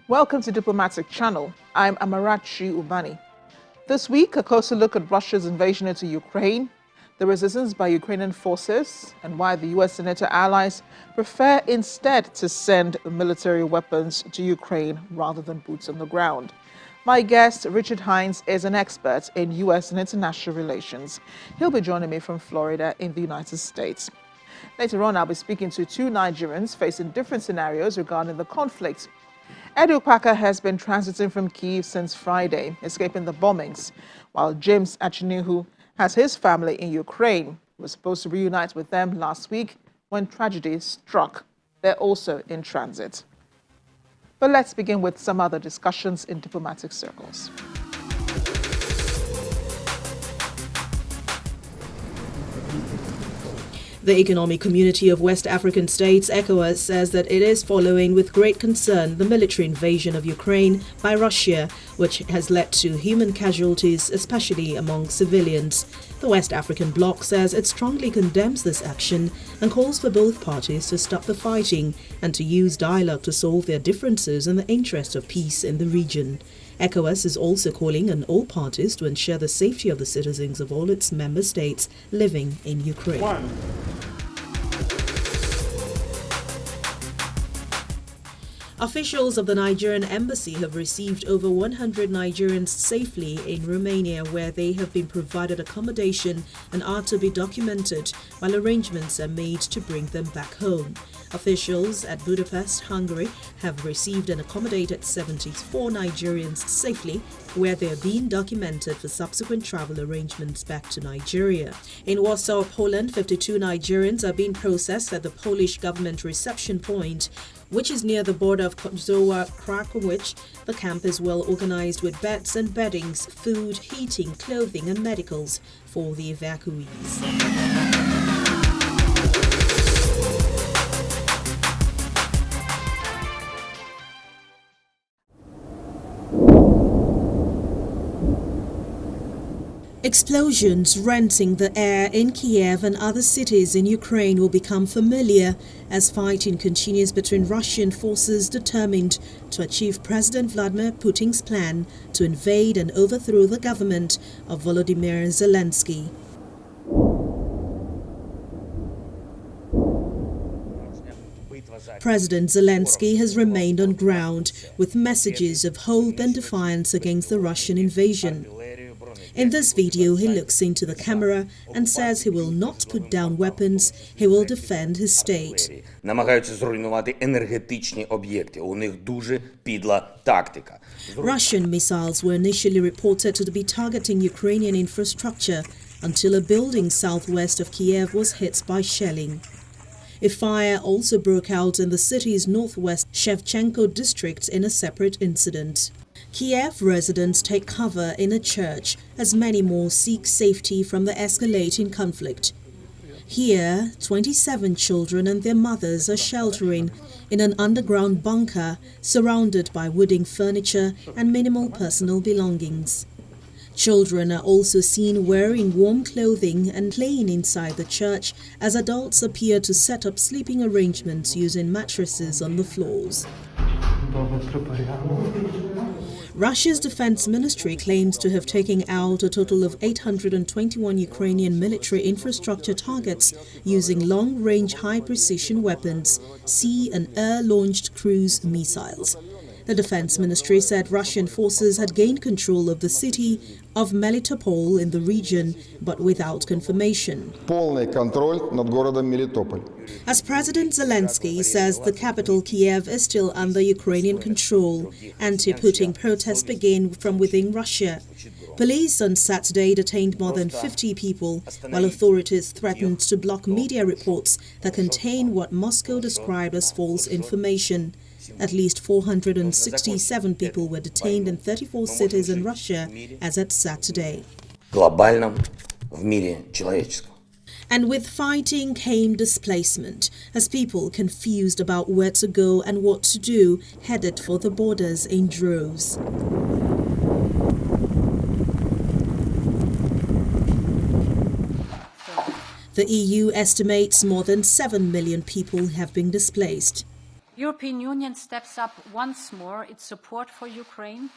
Welcome to Diplomatic Channel. I'm Amarachi Ubani. This week, a closer look at Russia's invasion into Ukraine, the resistance by Ukrainian forces, and why the US and NATO allies prefer instead to send military weapons to Ukraine rather than boots on the ground. My guest, Richard Hines, is an expert in US and international relations. He'll be joining me from Florida in the United States. Later on, I'll be speaking to two Nigerians facing different scenarios regarding the conflict. Edu Paka has been transiting from Kyiv since Friday, escaping the bombings, while James Achinihu has his family in Ukraine. He was supposed to reunite with them last week when tragedy struck. They're also in transit. But let's begin with some other discussions in diplomatic circles. The Economic Community of West African States, ECOWAS, says that it is following with great concern the military invasion of Ukraine by Russia, which has led to human casualties, especially among civilians. The West African bloc says it strongly condemns this action and calls for both parties to stop the fighting and to use dialogue to solve their differences in the interest of peace in the region. ECOWAS is also calling on all parties to ensure the safety of the citizens of all its member states living in Ukraine. Officials of the Nigerian embassy have received over 100 Nigerians safely in Romania, where they have been provided accommodation and are to be documented, while arrangements are made to bring them back home. Officials at Budapest, Hungary, have received and accommodated 74 Nigerians safely, where they are being documented for subsequent travel arrangements back to Nigeria. In Warsaw, Poland, 52 Nigerians are being processed at the Polish government reception point, which is near the border of Kozowa, Krakowicz. The camp is well organized with beds and beddings, food, heating, clothing and medicals for the evacuees. Explosions renting the air in Kiev and other cities in Ukraine will become familiar as fighting continues between Russian forces determined to achieve President Vladimir Putin's plan to invade and overthrow the government of Volodymyr Zelensky. President Zelensky has remained on ground with messages of hope and defiance against the Russian invasion. In this video, he looks into the camera and says he will not put down weapons, he will defend his state. Russian missiles were initially reported to be targeting Ukrainian infrastructure until a building southwest of Kiev was hit by shelling. A fire also broke out in the city's northwest Shevchenko district in a separate incident. Kiev residents take cover in a church as many more seek safety from the escalating conflict. Here, 27 children and their mothers are sheltering in an underground bunker surrounded by wooden furniture and minimal personal belongings. Children are also seen wearing warm clothing and playing inside the church as adults appear to set up sleeping arrangements using mattresses on the floors. Russia's defense ministry claims to have taken out a total of 821 Ukrainian military infrastructure targets using long-range high-precision weapons, sea and air-launched cruise missiles. The defense ministry said Russian forces had gained control of the city of Melitopol in the region, but without confirmation. As President Zelensky says the capital Kiev is still under Ukrainian control, anti-Putin protests begin from within Russia. Police on Saturday detained more than 50 people, while authorities threatened to block media reports that contain what Moscow described as false information. At least 467 people were detained in 34 cities in Russia as at Saturday. And with fighting came displacement, as people confused about where to go and what to do headed for the borders in droves. The EU estimates more than 7 million people have been displaced. European Union steps up once more its support for Ukraine.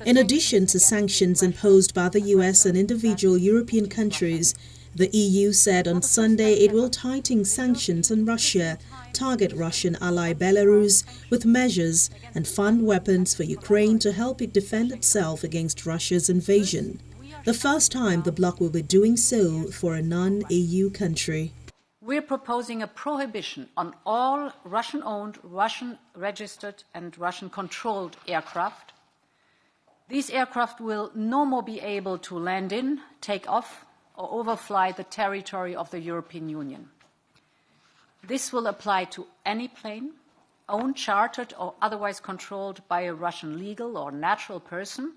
In addition to sanctions imposed by the US and individual European countries, the EU said on Sunday it will tighten sanctions on Russia, target Russian ally Belarus with measures, and fund weapons for Ukraine to help it defend itself against Russia's invasion. The first time the bloc will be doing so for a non-EU country. We're proposing a prohibition on all Russian-owned, Russian-registered and Russian-controlled aircraft. These aircraft will no more be able to land in, take off, or overfly the territory of the European Union. This will apply to any plane, owned, chartered, or otherwise controlled by a Russian legal or natural person.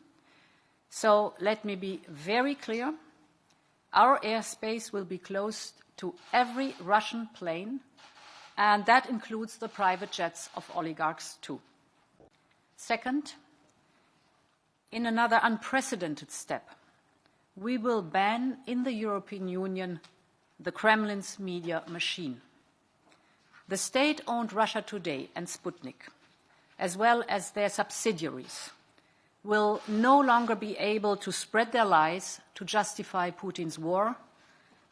So let me be very clear. Our airspace will be closed to every Russian plane, and that includes the private jets of oligarchs too. Second, in another unprecedented step, we will ban in the European Union the Kremlin's media machine. The state-owned Russia Today and Sputnik, as well as their subsidiaries, will no longer be able to spread their lies to justify Putin's war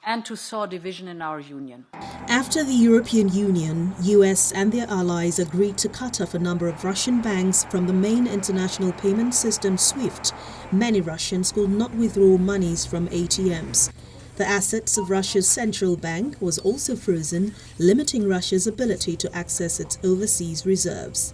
and to sow division in our union. After the European Union, US and their allies agreed to cut off a number of Russian banks from the main international payment system SWIFT, many Russians could not withdraw monies from ATMs. The assets of Russia's central bank was also frozen, limiting Russia's ability to access its overseas reserves.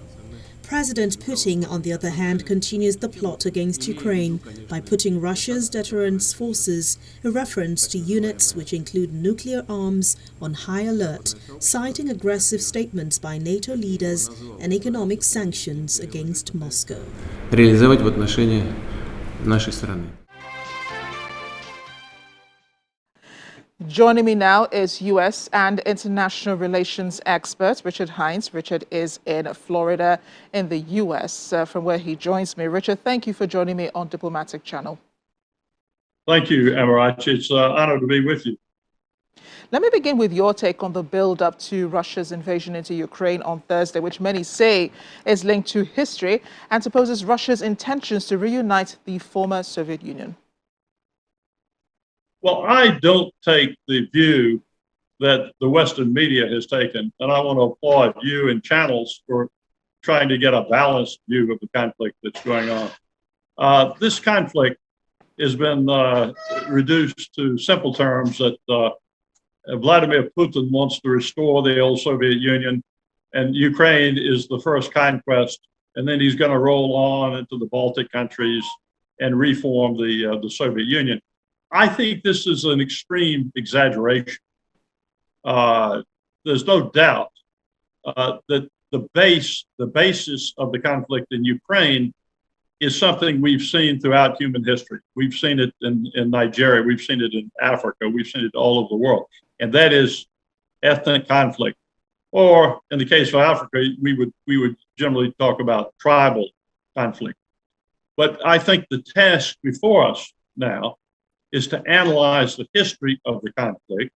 President Putin, on the other hand, continues the plot against Ukraine by putting Russia's deterrence forces, a reference to units which include nuclear arms, on high alert, citing aggressive statements by NATO leaders and economic sanctions against Moscow. Реализовать в отношении нашей страны. Joining me now is U.S. and international relations expert Richard Hines. Richard is in Florida in the U.S., from where he joins me. Richard, thank you for joining me on Diplomatic Channel. Thank you, Amarachi. It's an honor to be with you. Let me begin with your take on the build-up to Russia's invasion into Ukraine on Thursday, which many say is linked to history and supposes Russia's intentions to reunite the former Soviet Union. Well, I don't take the view that the Western media has taken, and I want to applaud you and channels for trying to get a balanced view of the conflict that's going on. This conflict has been reduced to simple terms that Vladimir Putin wants to restore the old Soviet Union, and Ukraine is the first conquest, and then he's going to roll on into the Baltic countries and reform the Soviet Union. I think this is an extreme exaggeration. There's no doubt that the basis of the conflict in Ukraine is something we've seen throughout human history. We've seen it in Nigeria, we've seen it in Africa, we've seen it all over the world, and that is ethnic conflict. Or in the case of Africa, we would generally talk about tribal conflict. But I think the task before us now is to analyze the history of the conflict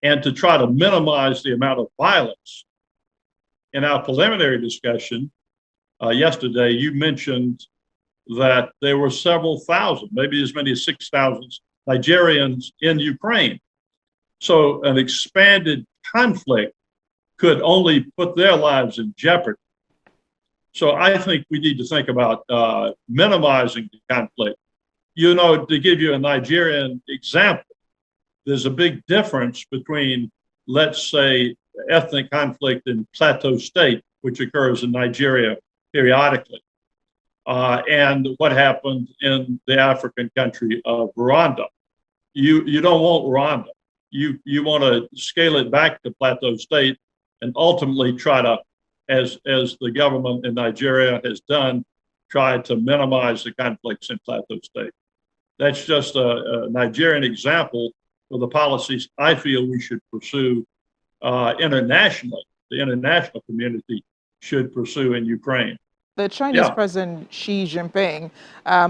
and to try to minimize the amount of violence. In our preliminary discussion yesterday, you mentioned that there were several thousand, maybe as many as 6,000 Nigerians in Ukraine. So an expanded conflict could only put their lives in jeopardy. So I think we need to think about minimizing the conflict. You know, to give you a Nigerian example, there's a big difference between, let's say, ethnic conflict in Plateau State, which occurs in Nigeria periodically, and what happened in the African country of Rwanda. You don't want Rwanda. You want to scale it back to Plateau State and ultimately try to, as the government in Nigeria has done, try to minimize the conflicts in Plateau State. That's just a Nigerian example of the policies I feel we should pursue internationally. The international community should pursue in Ukraine. The Chinese President Xi Jinping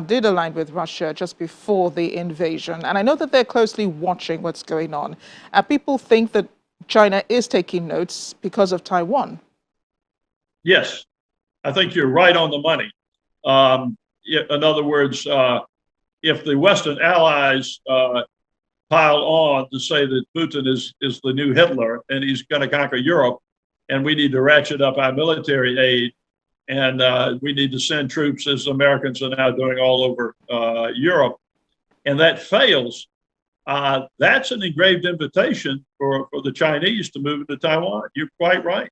did align with Russia just before the invasion. And I know that they're closely watching what's going on. People think that China is taking notes because of Taiwan. Yes, I think you're right on the money. In other words, if the Western allies pile on to say that Putin is the new Hitler and he's going to conquer Europe, and we need to ratchet up our military aid, and we need to send troops, as Americans are now doing all over Europe, and that fails, that's an engraved invitation for the Chinese to move into Taiwan. You're quite right.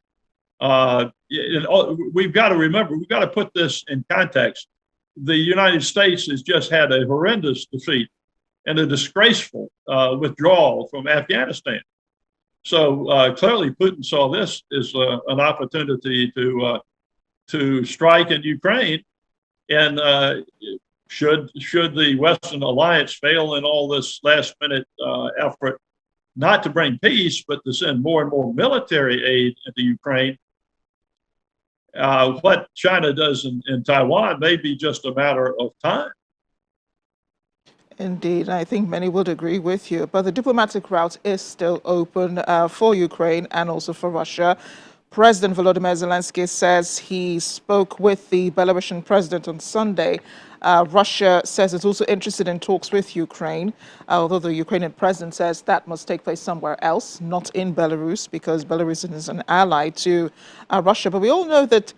We've got to remember, we've got to put this in context. The United States has just had a horrendous defeat and a disgraceful withdrawal from Afghanistan. So clearly, Putin saw this as an opportunity to strike in Ukraine, and should the Western alliance fail in all this last-minute effort, not to bring peace, but to send more and more military aid into Ukraine, what China does in Taiwan may be just a matter of time. Indeed, I think many would agree with you. But the diplomatic route is still open for Ukraine and also for Russia. President Volodymyr Zelensky says he spoke with the Belarusian president on Sunday. Russia says it's also interested in talks with Ukraine, although the Ukrainian president says that must take place somewhere else, not in Belarus, because Belarus is an ally to Russia. But we all know that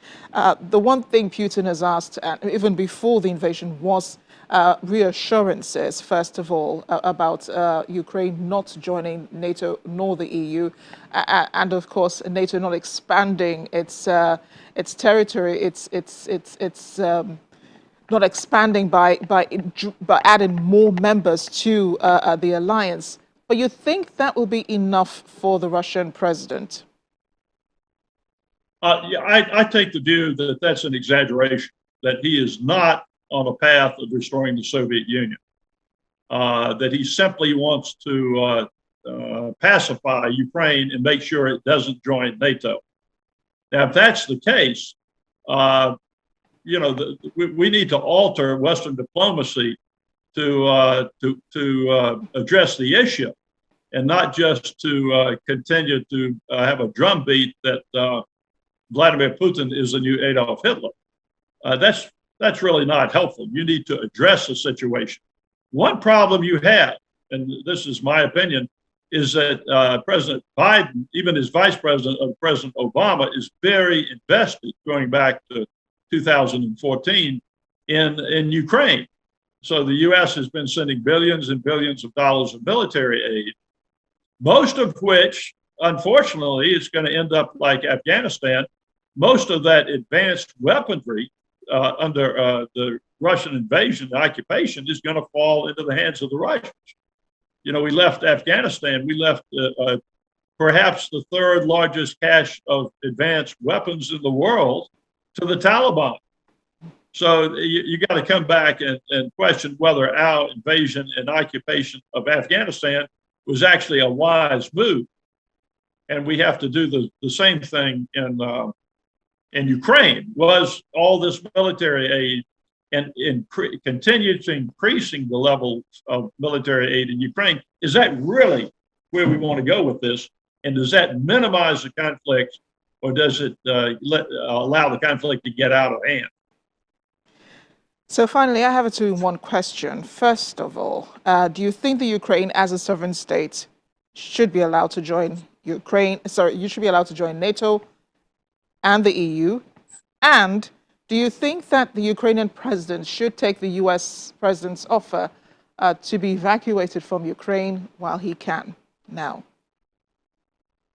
the one thing Putin has asked, even before the invasion, was reassurances, first of all, about Ukraine not joining NATO nor the EU, and of course NATO not expanding its territory, its not expanding by adding more members to the alliance. But you think that will be enough for the Russian president? Yeah, I take the view that that's an exaggeration, that he is not on a path of restoring the Soviet Union, that he simply wants to pacify Ukraine and make sure it doesn't join NATO. Now, if that's the case, we need to alter Western diplomacy to address the issue, and not just to continue to have a drumbeat that Vladimir Putin is the new Adolf Hitler. That's really not helpful. You need to address the situation. One problem you have, and this is my opinion, is that President Biden, even as vice president of President Obama, is very invested, going back to 2014, in Ukraine. So the U.S. has been sending billions and billions of dollars of military aid, most of which, unfortunately, is going to end up like Afghanistan. Most of that advanced weaponry under the Russian invasion and occupation is going to fall into the hands of the Russians. We left Afghanistan, we left perhaps the third largest cache of advanced weapons in the world to the Taliban. So you got to come back and question whether our invasion and occupation of Afghanistan was actually a wise move. And we have to do the same thing in Ukraine. Was all this military aid and continue to increasing the level of military aid in Ukraine, is that really where we want to go with this? And does that minimize the conflict, or does it allow the conflict to get out of hand? So finally, I have a two-in-one question. First of all, do you think the Ukraine, as a sovereign state, should be allowed to join you should be allowed to join NATO and the EU? And do you think that the Ukrainian president should take the US president's offer to be evacuated from Ukraine while he can now?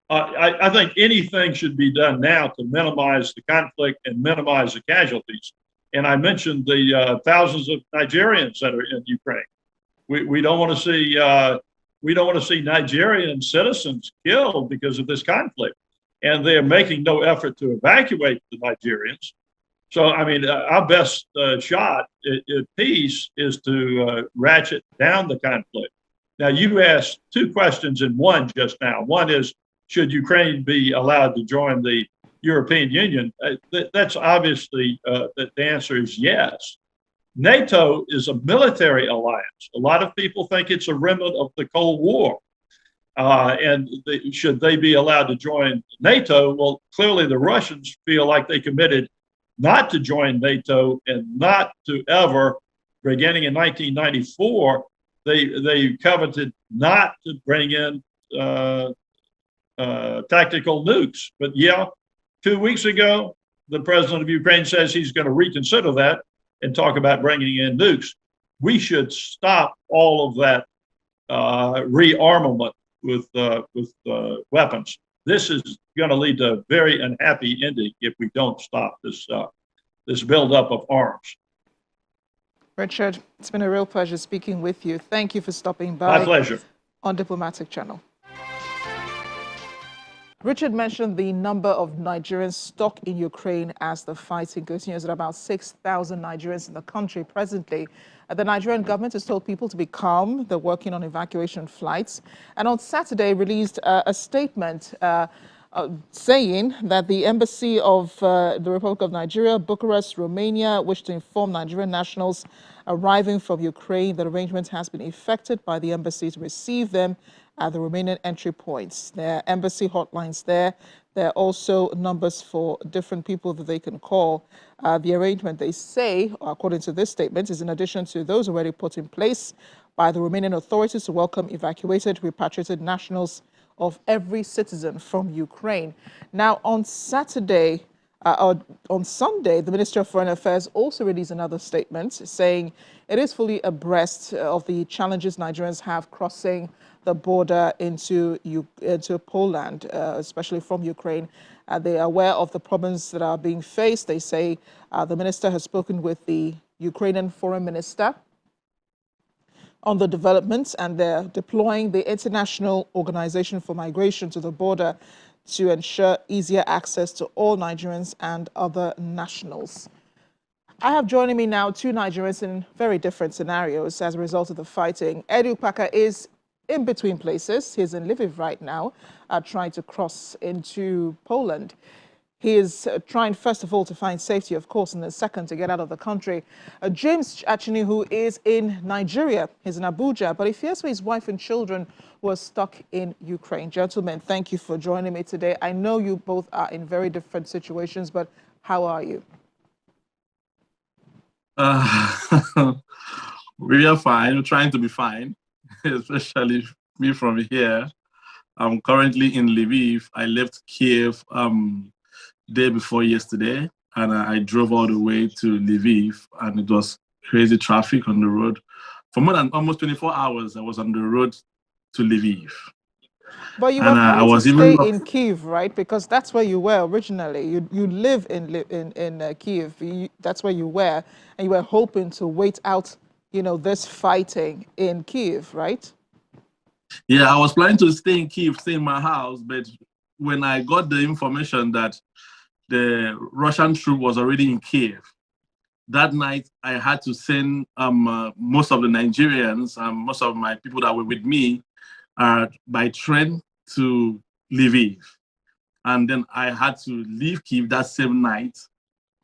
I think anything should be done now to minimize the conflict and minimize the casualties. And I mentioned the thousands of Nigerians that are in Ukraine. We don't want to see Nigerian citizens killed because of this conflict, and they're making no effort to evacuate the Nigerians. So, I mean, our best shot at peace is to ratchet down the conflict. Now, you asked two questions in one just now. One is, should Ukraine be allowed to join the European Union? That's obviously, the answer is yes. NATO is a military alliance. A lot of people think it's a remnant of the Cold War. should they be allowed to join NATO? Well, clearly the Russians feel like they committed not to join NATO and not to ever, beginning in 1994, they coveted not to bring in tactical nukes. But yeah, 2 weeks ago, the president of Ukraine says he's going to reconsider that and talk about bringing in nukes. We should stop all of that rearmament with weapons. This is going to lead to a very unhappy ending if we don't stop this buildup of arms. Richard, it's been a real pleasure speaking with you. Thank you for stopping by. My pleasure. On Diplomatic Channel. Richard mentioned the number of Nigerians stuck in Ukraine as the fighting continues. At about 6,000 Nigerians in the country presently. The Nigerian government has told people to be calm. They're working on evacuation flights. And on Saturday released a statement saying that the Embassy of the Republic of Nigeria, Bucharest, Romania, wish to inform Nigerian nationals arriving from Ukraine that arrangement has been effected by the embassy to receive them at the Romanian entry points. There are embassy hotlines there. There are also numbers for different people that they can call. The arrangement, they say, according to this statement, is in addition to those already put in place by the Romanian authorities to welcome evacuated, repatriated nationals of every citizen from Ukraine. Now, on Saturday, on Sunday, the Ministry of Foreign Affairs also released another statement saying it is fully abreast of the challenges Nigerians have crossing the border into Poland, especially from Ukraine. They are aware of the problems that are being faced. They say the minister has spoken with the Ukrainian foreign minister on the developments, and they're deploying the International Organization for Migration to the border to ensure easier access to all Nigerians and other nationals. I have joining me now two Nigerians in very different scenarios as a result of the fighting. Edu Paka is in between places. He's in Lviv right now, trying to cross into Poland. He is trying, first of all, to find safety, of course, and then second, to get out of the country. James Achini, who is in Nigeria, he's in Abuja, but he fears for his wife and children who are stuck in Ukraine. Gentlemen, thank you for joining me today. I know you both are in very different situations, but how are you? We are fine. We're trying to be fine, especially me from here. I'm currently in Lviv. I left Kiev day before yesterday, and I drove all the way to Lviv, and it was crazy traffic on the road. For more than almost 24 hours, I was on the road to Lviv. But you were planning to stay in Kiev, right? Because that's where you were originally. You live in Kiev. That's where you were, and you were hoping to wait out, this fighting in Kiev, right? Yeah, I was planning to stay in Kiev, stay in my house, but when I got the information that the Russian troop was already in Kiev, that night I had to send most of the Nigerians and most of my people that were with me by train to Lviv. And then I had to leave Kiev that same night,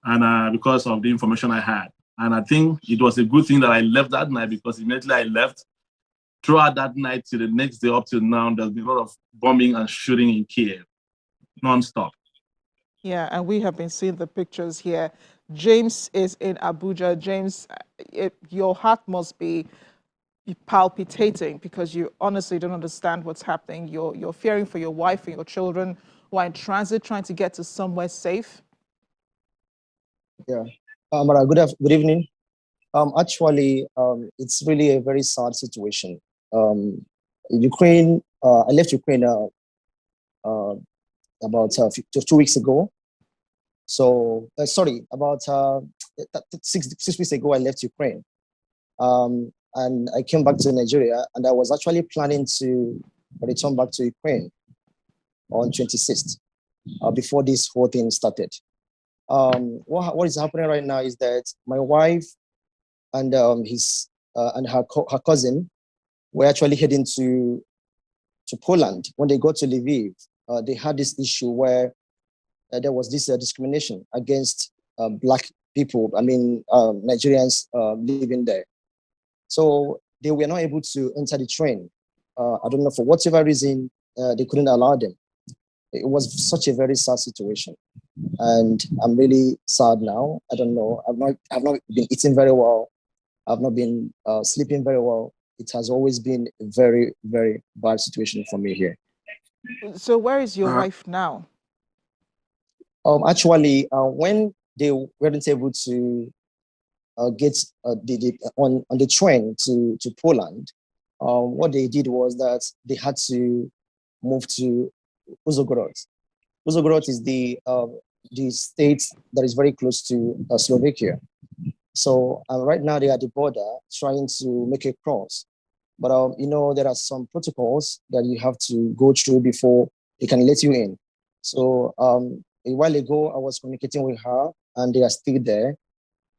and because of the information I had. And I think it was a good thing that I left that night, because immediately I left, throughout that night to the next day up till now, there's been a lot of bombing and shooting in Kiev, non-stop. Yeah, and we have been seeing the pictures here. James is in Abuja. James, your heart must be palpitating because you honestly don't understand what's happening. You're fearing for your wife and your children who are in transit, trying to get to somewhere safe. Yeah, good evening. Actually, it's really a very sad situation. Ukraine, I left Ukraine about 2 weeks ago. So, about 6 weeks ago, I left Ukraine. And I came back to Nigeria, and I was actually planning to return back to Ukraine on 26th, before this whole thing started. What is happening right now is that my wife and her cousin were actually heading to Poland. When they got to Lviv, they had this issue where there was this discrimination against Black people, Nigerians living there. So they were not able to enter the train I don't know, for whatever reason, they couldn't allow them. It was such a very sad situation, and I'm really sad now. I don't know. I've not been eating very well. I've not been sleeping very well. It has always been a very, very bad situation for me here. So where is your wife now? Actually, when they weren't able to get on the train to Poland, what they did was that they had to move to Uzhhorod. Uzhhorod is the state that is very close to Slovakia. So right now they are at the border trying to make a cross. But you know, there are some protocols that you have to go through before they can let you in. So a while ago, I was communicating with her, and they are still there.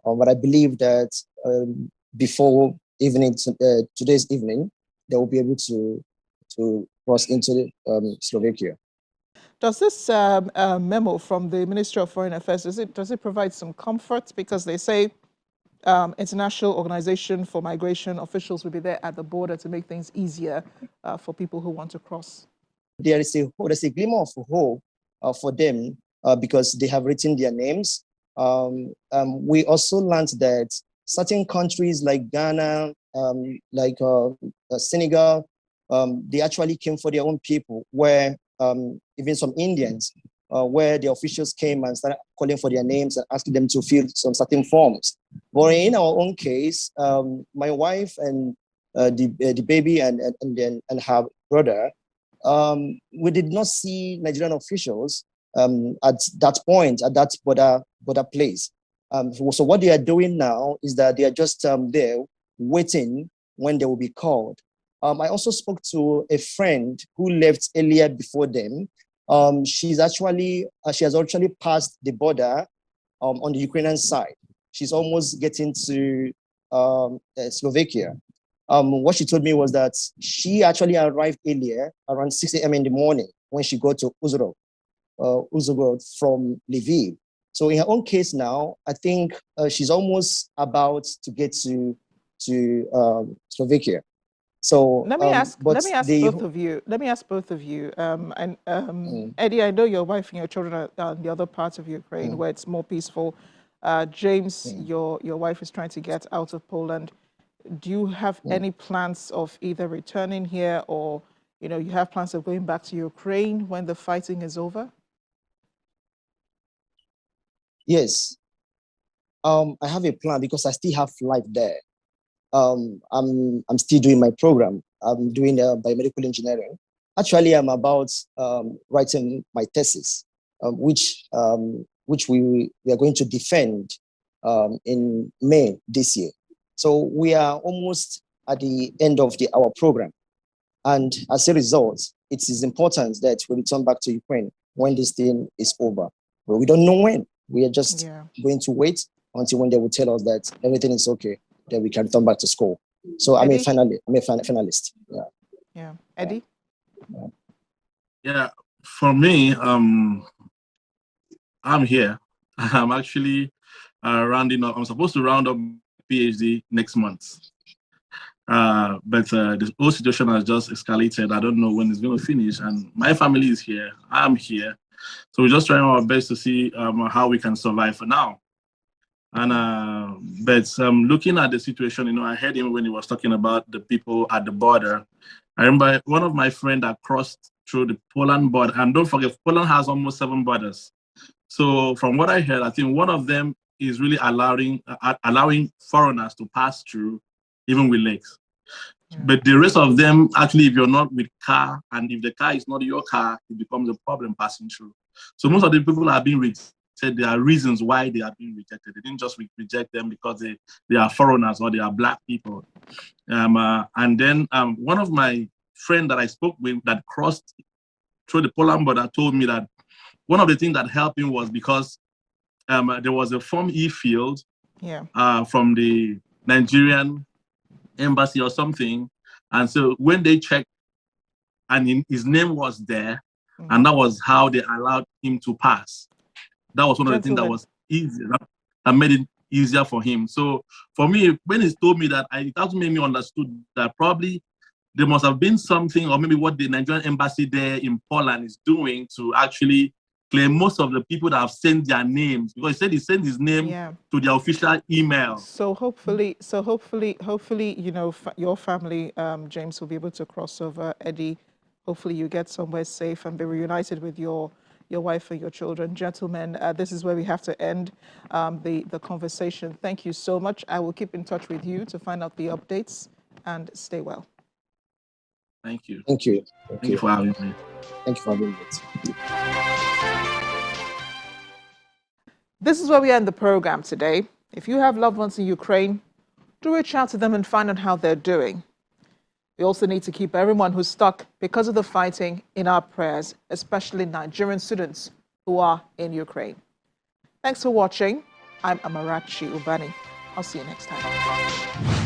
But I believe that before evening, today's evening, they will be able to cross into Slovakia. Does this memo from the Ministry of Foreign Affairs, does it provide some comfort? Because they say International Organization for Migration officials will be there at the border to make things easier for people who want to cross. There's a glimmer of hope for them because they have written their names. We also learned that certain countries like Ghana, like Senegal, they actually came for their own people, where even some Indians, where the officials came and started calling for their names and asking them to fill some certain forms. But in our own case, my wife and the baby and her brother, we did not see Nigerian officials at that point, at that border place. So what they are doing now is that they are just there waiting when they will be called. I also spoke to a friend who left earlier before them. She has actually passed the border on the Ukrainian side. She's almost getting to Slovakia. What she told me was that she actually arrived earlier, around 6 a.m. in the morning, when she got to Uzhhorod from Lviv. So in her own case now, I think she's almost about to get to Slovakia. So let me ask both of you. Eddie, I know your wife and your children are in the other parts of Ukraine where it's more peaceful. James, your wife is trying to get out of Poland. Do you have any plans of either returning here, or you have plans of going back to Ukraine when the fighting is over? Yes, I have a plan because I still have life there. I'm still doing my program. I'm doing biomedical engineering. Actually, I'm about writing my thesis, which we are going to defend in May this year. So we are almost at the end of our program. And as a result, it is important that we return back to Ukraine when this thing is over. But we don't know when. We are just going to wait until when they will tell us that everything is okay, that we can return back to school. So Eddie? I'm a finalist. Yeah. Eddie? Yeah, for me, I'm here. I'm actually rounding up. I'm supposed to round up PhD next month. But the whole situation has just escalated. I don't know when it's going to finish. And my family is here. I'm here. So we're just trying our best to see how we can survive for now. And but looking at the situation, I heard him when he was talking about the people at the border. I remember one of my friends that crossed through the Poland border. And don't forget, Poland has almost 7 borders. So from what I heard, I think one of them is really allowing foreigners to pass through, even with legs. Yeah. But the rest of them, actually, if you're not with car, and if the car is not your car, it becomes a problem passing through. So most of the people are being rejected. There are reasons why they are being rejected. They didn't just reject them because they are foreigners or they are black people. And then one of my friends that I spoke with that crossed through the Poland border told me that one of the things that helped him was because there was a Form E field from the Nigerian embassy or something. And so when they checked and his name was there, and that was how they allowed him to pass. That was one of the things that was easy, that made it easier for him. So for me, when he told me that, it also made me understood that probably there must have been something, or maybe what the Nigerian embassy there in Poland is doing to actually claim most of the people that have sent their names, because he said he sent his name to their official email. So hopefully, you know, your family, James, will be able to cross over. Eddie, hopefully you get somewhere safe and be reunited with your wife and your children. Gentlemen, this is where we have to end the conversation. Thank you so much. I will keep in touch with you to find out the updates, and stay well. Thank you. Thank you. Thank you for having me. Thank you for having me. This is where we end the program today. If you have loved ones in Ukraine, do reach out to them and find out how they're doing. We also need to keep everyone who's stuck because of the fighting in our prayers, especially Nigerian students who are in Ukraine. Thanks for watching. I'm Amarachi Ubani. I'll see you next time.